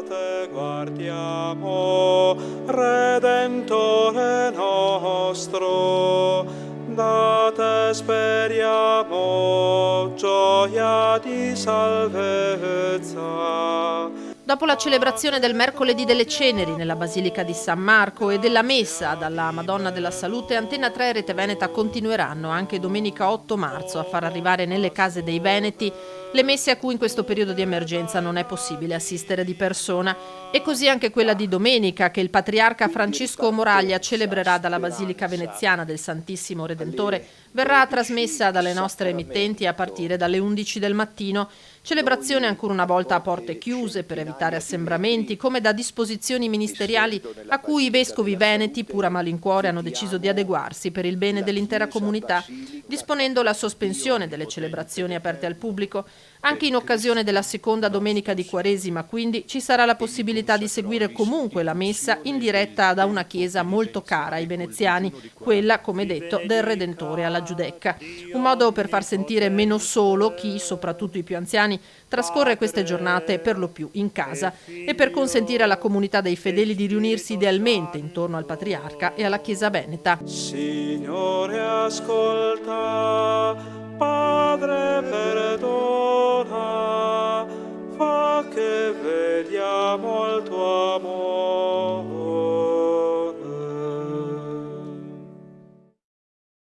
te guardiamo, Redentore nostro, da te speriamo gioia di salvezza. Dopo la celebrazione del mercoledì delle Ceneri nella Basilica di San Marco e della Messa dalla Madonna della Salute, Antena 3 e Rete Veneta continueranno anche domenica 8 marzo a far arrivare nelle case dei veneti le messe a cui in questo periodo di emergenza non è possibile assistere di persona. E così anche quella di domenica, che il patriarca Francesco Moraglia celebrerà dalla Basilica Veneziana del Santissimo Redentore, verrà trasmessa dalle nostre emittenti a partire dalle 11 del mattino. Celebrazione ancora una volta a porte chiuse per evitare assembramenti, come da disposizioni ministeriali a cui i vescovi veneti, pur a malincuore, hanno deciso di adeguarsi per il bene dell'intera comunità, disponendo la sospensione delle celebrazioni aperte al pubblico. Anche in occasione della seconda domenica di Quaresima, quindi, ci sarà la possibilità di seguire comunque la messa in diretta da una chiesa molto cara ai veneziani, quella, come detto, del Redentore alla Giudecca. Un modo per far sentire meno solo chi, soprattutto i più anziani, trascorre queste giornate per lo più in casa e per consentire alla comunità dei fedeli di riunirsi idealmente intorno al Patriarca e alla Chiesa veneta. Signore ascolta, Padre perdona.